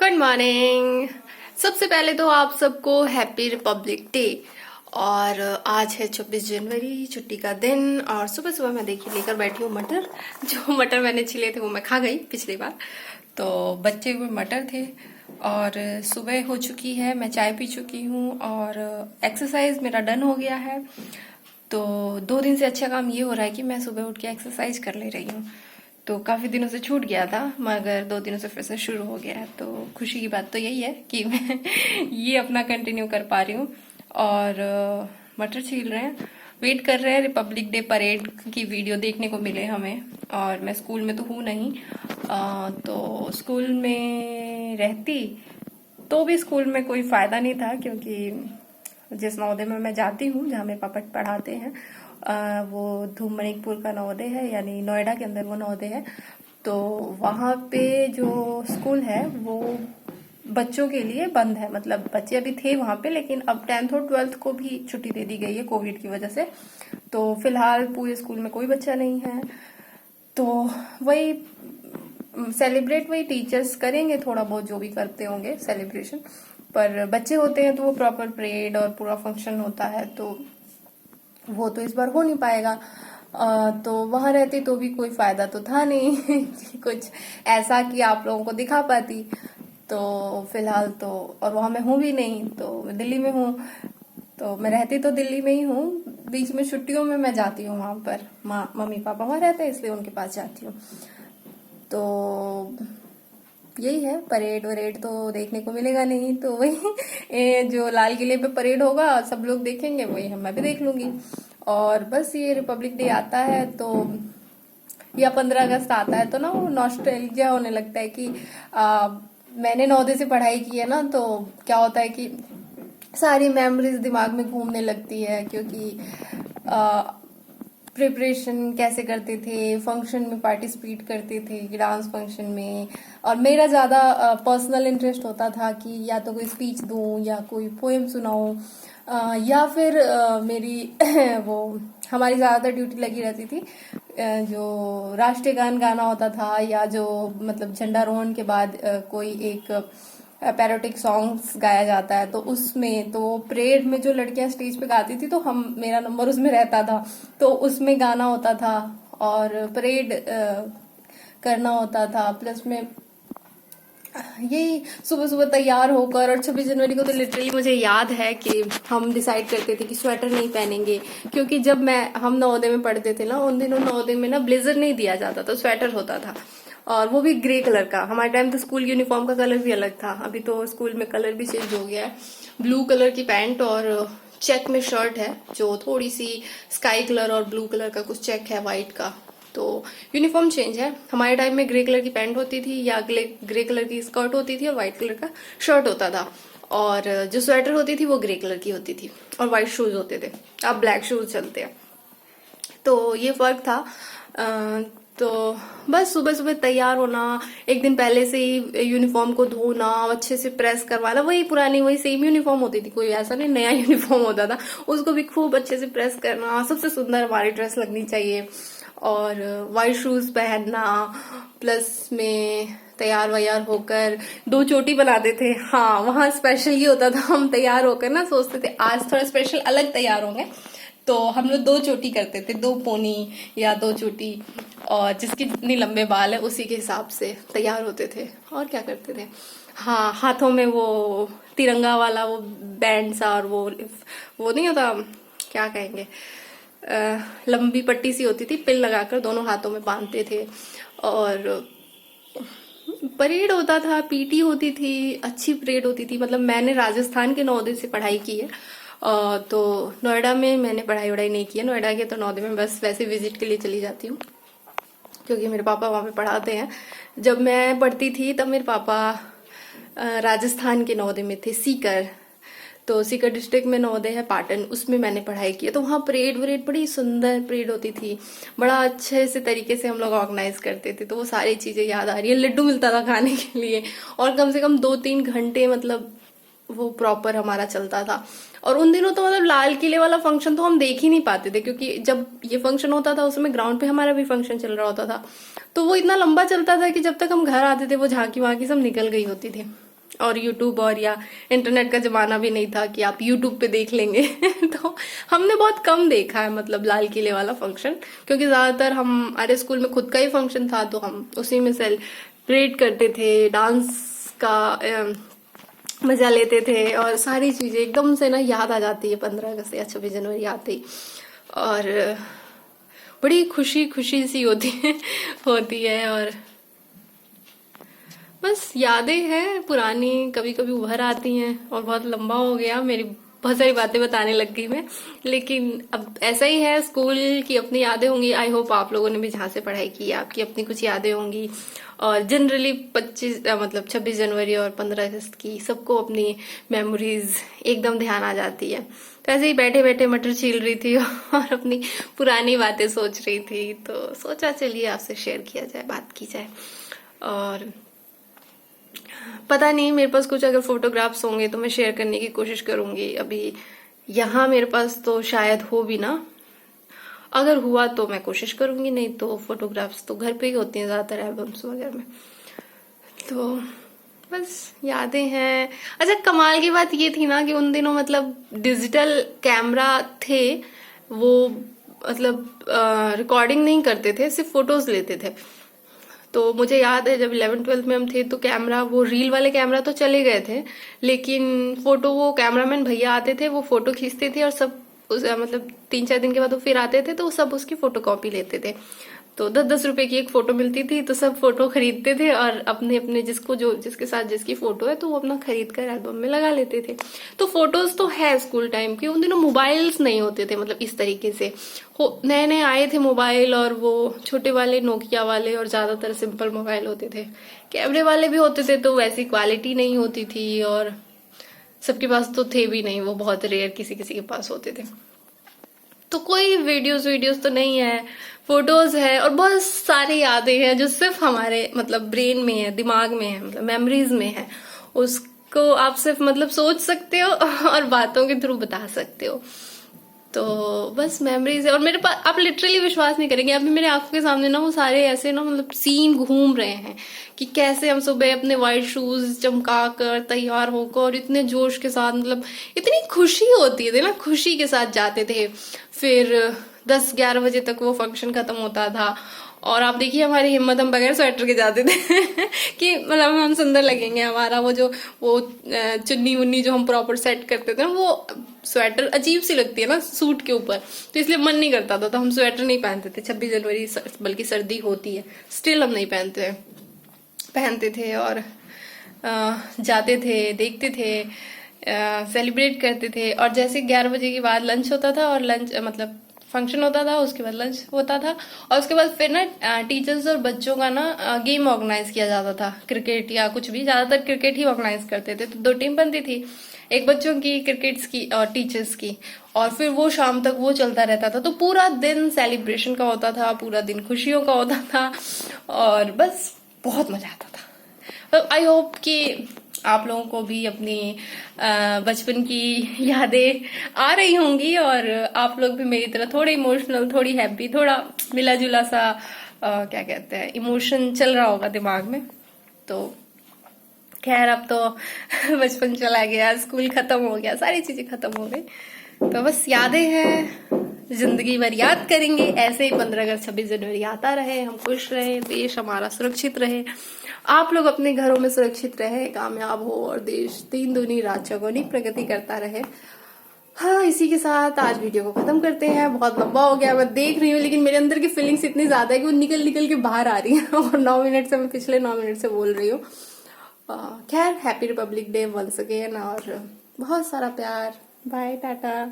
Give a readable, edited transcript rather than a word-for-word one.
Good morning. सबसे पहले तो आप सबको हैप्पी रिपब्लिक डे। और आज है 26 जनवरी, छुट्टी का दिन। और सुबह सुबह मैं देखिए लेकर बैठी हूँ मटर। जो मटर मैंने छिले थे वो मैं खा गई पिछली बार, तो बचे हुए मटर थे। और सुबह हो चुकी है, मैं चाय पी चुकी हूँ और एक्सरसाइज मेरा डन हो गया है। तो 2 दिन से अच्छा काम ये हो रहा है कि मैं सुबह उठ के एक्सरसाइज कर ले रही हूँ। तो काफी दिनों से छूट गया था, मगर 2 दिनों से फिर से शुरू हो गया है। तो खुशी की बात तो यही है कि मैं ये अपना कंटिन्यू कर पा रही हूँ। और मटर छील रहे हैं, वेट कर रहे हैं रिपब्लिक डे परेड की वीडियो देखने को मिले हमें। और मैं स्कूल में तो हूँ नहीं, तो स्कूल में रहती तो भी स्कूल में कोई फायदा नहीं था, क्योंकि जिस नवोदय में मैं जाती हूँ, जहाँ मेरे पापा पढ़ाते हैं, वो धूम मणिकपुर का नवोदय है, यानी नोएडा के अंदर वो नवोदय है। तो वहाँ पे जो स्कूल है वो बच्चों के लिए बंद है। मतलब बच्चे अभी थे वहाँ पे, लेकिन अब 10th और 12th को भी छुट्टी दे दी गई है कोविड की वजह से। तो फिलहाल पूरे स्कूल में कोई बच्चा नहीं है। तो वही सेलिब्रेट वही टीचर्स करेंगे, थोड़ा बहुत जो भी करते होंगे सेलिब्रेशन। पर बच्चे होते हैं तो वो प्रॉपर परेड और पूरा फंक्शन होता है, तो वो तो इस बार हो नहीं पाएगा। तो वहां रहती तो भी कोई फायदा तो था नहीं कि कुछ ऐसा कि आप लोगों को दिखा पाती। तो फिलहाल तो, और वहां मैं हूँ भी नहीं, तो मैं दिल्ली में हूँ। तो मैं रहती तो दिल्ली में ही हूँ, बीच में छुट्टियों में मैं जाती हूँ वहां पर। मम्मी पापा वहां रहते हैं, इसलिए उनके पास जाती हूँ। तो यही है, परेड वरेड तो देखने को मिलेगा नहीं, तो वही जो लाल किले पे परेड होगा सब लोग देखेंगे, वही मैं भी देख लूंगी। और बस ये रिपब्लिक डे आता है तो, या 15 अगस्त आता है तो ना, वो नॉस्टैल्जिया होने लगता है कि मैंने नवोदय से पढ़ाई की है ना, तो क्या होता है कि सारी मेमोरीज दिमाग में घूमने लगती है। क्योंकि प्रिपरेशन कैसे करते थे, फंक्शन में पार्टिसिपेट करते थे, डांस फंक्शन में। और मेरा ज़्यादा पर्सनल इंटरेस्ट होता था कि या तो कोई स्पीच दूं, या कोई पोएम सुनाऊं, या फिर मेरी वो हमारी ज़्यादातर ड्यूटी लगी रहती थी, जो राष्ट्रीय गान गाना होता था, या जो मतलब झंडारोहण के बाद कोई एक पैरोटिक सॉन्ग्स गाया जाता है, तो उसमें तो परेड में जो लड़कियां स्टेज पे गाती थी, तो मेरा नंबर उसमें रहता था, तो उसमें गाना होता था और परेड करना होता था। प्लस में यही सुबह सुबह तैयार होकर, और 26 जनवरी को तो लिटरली मुझे याद है कि हम डिसाइड करते थे कि स्वेटर नहीं पहनेंगे, क्योंकि जब हम नवोदय में पढ़ते थे ना, उन दिनों नवोदय में ना ब्लेजर नहीं दिया जाता, तो स्वेटर होता था, और वो भी ग्रे कलर का। हमारे टाइम तो स्कूल यूनिफॉर्म का कलर भी अलग था, अभी तो स्कूल में कलर भी चेंज हो गया है। ब्लू कलर की पैंट और चेक में शर्ट है, जो थोड़ी सी स्काई कलर और ब्लू कलर का कुछ चेक है व्हाइट का। तो यूनिफॉर्म चेंज है। हमारे टाइम में ग्रे कलर की पैंट होती थी, या ग्रे कलर की स्कर्ट होती थी, और व्हाइट कलर का शर्ट होता था। और जो स्वेटर होती थी वो ग्रे कलर की होती थी, और व्हाइट शूज होते थे। अब ब्लैक शूज चलते हैं, तो ये फर्क था। तो बस सुबह सुबह तैयार होना, एक दिन पहले से ही यूनिफॉर्म को धोना, अच्छे से प्रेस करवाना, वही पुरानी वही सेम यूनिफॉर्म होती थी, कोई ऐसा नहीं नया यूनिफॉर्म होता था, उसको भी खूब अच्छे से प्रेस करना, सबसे सुंदर हमारी ड्रेस लगनी चाहिए, और वाइट शूज पहनना। प्लस में तैयार वैयार होकर 2 चोटी बनाते थे। हाँ, वहां स्पेशल ये होता था, हम तैयार होकर ना सोचते थे आज थोड़ा स्पेशल अलग तैयार होंगे, तो हम लोग 2 चोटी करते थे, 2 पोनी या 2 चोटी, और जिसकी जितनी लंबे बाल है उसी के हिसाब से तैयार होते थे। और क्या करते थे, हाँ, हाथों में वो तिरंगा वाला वो बैंड सा, और वो नहीं होता, क्या कहेंगे, लंबी पट्टी सी होती थी, पिन लगाकर दोनों हाथों में बांधते थे। और परेड होता था, पीटी होती थी, अच्छी परेड होती थी। मतलब मैंने राजस्थान के नवोदय से पढ़ाई की है, तो नोएडा में मैंने पढ़ाई वढ़ाई नहीं की है। नोएडा के तो नवोदय में बस वैसे विजिट के लिए चली जाती हूँ, क्योंकि मेरे पापा वहां पे पढ़ाते हैं। जब मैं पढ़ती थी तब मेरे पापा राजस्थान के नवोदय में थे, सीकर। तो सीकर डिस्ट्रिक्ट में नवोदय है पाटन, उसमें मैंने पढ़ाई की है। तो वहाँ परेड वरेड बड़ी सुंदर परेड होती थी, बड़ा अच्छे से तरीके से हम लोग ऑर्गेनाइज करते थे। तो वो सारी चीजें याद आ रही है। लड्डू मिलता था खाने के लिए, और कम से कम 2-3 घंटे मतलब वो प्रॉपर हमारा चलता था। और उन दिनों तो मतलब लाल किले वाला फंक्शन तो हम देख ही नहीं पाते थे, क्योंकि जब ये फंक्शन होता था उस समय ग्राउंड पे हमारा भी फंक्शन चल रहा होता था, तो वो इतना लंबा चलता था कि जब तक हम घर आते थे वो झांकी वाकी सब निकल गई होती थी। और यूट्यूब और या इंटरनेट का जमाना भी नहीं था कि आप यूट्यूब पे देख लेंगे तो हमने बहुत कम देखा है मतलब लाल किले वाला फंक्शन, क्योंकि ज्यादातर हमारे स्कूल में खुद का ही फंक्शन था तो हम उसी में सेलिब्रेट करते थे, डांस का मजा लेते थे और सारी चीजें एकदम से ना याद आ जाती है 15 अगस्त या 26 जनवरी आते ही, और बड़ी खुशी खुशी सी होती है और बस यादें हैं पुरानी, कभी कभी उभर आती हैं। और बहुत लंबा हो गया, मेरी बहुत सारी बातें बताने लग गई मैं, लेकिन अब ऐसा ही है, स्कूल की अपनी यादें होंगी। आई होप आप लोगों ने भी जहाँ से पढ़ाई की आपकी अपनी कुछ यादें होंगी, और जनरली 26 जनवरी और 15 अगस्त की सबको अपनी मेमोरीज एकदम ध्यान आ जाती है। तो ऐसे ही बैठे बैठे मटर छील रही थी और अपनी पुरानी बातें सोच रही थी, तो सोचा चलिए आपसे शेयर किया जाए, बात की जाए। और पता नहीं, मेरे पास कुछ अगर फोटोग्राफ्स होंगे तो मैं शेयर करने की कोशिश करूंगी। अभी यहाँ मेरे पास तो शायद हो भी ना, अगर हुआ तो मैं कोशिश करूंगी, नहीं तो फोटोग्राफ्स तो घर पे ही होती हैं ज्यादातर एल्बम्स वगैरह में। तो बस यादें हैं। अच्छा, कमाल की बात ये थी ना कि उन दिनों मतलब डिजिटल कैमरा थे, वो मतलब रिकॉर्डिंग नहीं करते थे, सिर्फ फोटोज लेते थे। तो मुझे याद है जब 11th-12th में हम थे तो कैमरा, वो रील वाले कैमरा तो चले गए थे, लेकिन फोटो वो कैमरामैन भैया आते थे, वो फोटो खींचते थे और सब मतलब 3-4 दिन के बाद वो फिर आते थे तो वो सब उसकी फोटो कॉपी लेते थे। तो 10-10 रुपए की एक फोटो मिलती थी, तो सब फोटो खरीदते थे और अपने अपने जिसको जो जिसके साथ जिसकी फोटो है तो वो अपना खरीद कर एल्बम में लगा लेते थे। तो फोटोज तो है स्कूल टाइम की। उन दिनों मोबाइल्स नहीं होते थे मतलब इस तरीके से, नए नए आए थे मोबाइल, और वो छोटे वाले नोकिया वाले, और ज्यादातर सिंपल मोबाइल होते थे। कैमरे वाले भी होते थे तो वैसी क्वालिटी नहीं होती थी, और सबके पास तो थे भी नहीं, वो बहुत रेयर किसी किसी के पास होते थे। तो कोई वीडियोस तो नहीं है, फोटोज है और बहुत सारी यादें हैं जो सिर्फ हमारे मतलब ब्रेन में है, दिमाग में है, मतलब मेमोरीज में है। उसको आप सिर्फ मतलब सोच सकते हो और बातों के थ्रू बता सकते हो। तो बस मेमोरीज है। और मेरे पास, आप लिटरली विश्वास नहीं करेंगे, अभी मेरे आंखों के सामने ना वो सारे ऐसे ना मतलब सीन घूम रहे हैं कि कैसे हम सुबह अपने व्हाइट शूज चमका कर तैयार होकर और इतने जोश के साथ, मतलब इतनी खुशी होती थी ना, खुशी के साथ जाते थे। फिर 10-11 बजे तक वो फंक्शन खत्म होता था, और आप देखिए हमारी हिम्मत, हम बगैर स्वेटर के जाते थे कि मतलब हम सुंदर लगेंगे। हमारा वो चुन्नी मुन्नी जो हम प्रॉपर सेट करते थे ना, वो स्वेटर अजीब सी लगती है ना सूट के ऊपर, तो इसलिए मन नहीं करता था, तो हम स्वेटर नहीं पहनते थे 26 जनवरी, बल्कि सर्दी होती है स्टिल हम नहीं पहनते थे। और जाते थे, देखते थे, सेलिब्रेट करते थे। और जैसे 11 बजे के बाद लंच होता था, और लंच मतलब फंक्शन होता था, उसके बाद लंच होता था, और उसके बाद फिर ना टीचर्स और बच्चों का ना गेम ऑर्गेनाइज किया जाता था, क्रिकेट या कुछ भी, ज्यादातर क्रिकेट ही ऑर्गेनाइज करते थे। तो 2 टीम बनती थी, एक बच्चों की क्रिकेट्स की और टीचर्स की, और फिर वो शाम तक वो चलता रहता था। तो पूरा दिन सेलिब्रेशन का होता था, पूरा दिन खुशियों का होता था, और बस बहुत मजा आता था। आई होप कि आप लोगों को भी अपनी बचपन की यादें आ रही होंगी, और आप लोग भी मेरी तरह थोड़े इमोशनल, थोड़ी हैप्पी, थोड़ा मिला जुला सा क्या कहते हैं, इमोशन चल रहा होगा दिमाग में। तो खैर, अब तो बचपन चला गया, स्कूल खत्म हो गया, सारी चीजें खत्म हो गई, तो बस यादें हैं, जिंदगी भर याद करेंगे। ऐसे ही 15 अगस्त 26 जनवरी आता रहे, हम खुश रहे, देश हमारा सुरक्षित रहे, आप लोग अपने घरों में सुरक्षित रहे, कामयाब हो, और देश 3 दूनी रात चौगुनी प्रगति करता रहे। हाँ, इसी के साथ आज वीडियो को खत्म करते हैं। बहुत लंबा हो गया, मैं देख रही हूँ, लेकिन मेरे अंदर की फीलिंग्स इतनी ज्यादा है कि वो निकल निकल के बाहर आ रही है और 9 मिनट से, मैं पिछले 9 मिनट से बोल रही हूँ। खैर, happy republic day once again, और बहुत सारा प्यार। बाय, टाटा।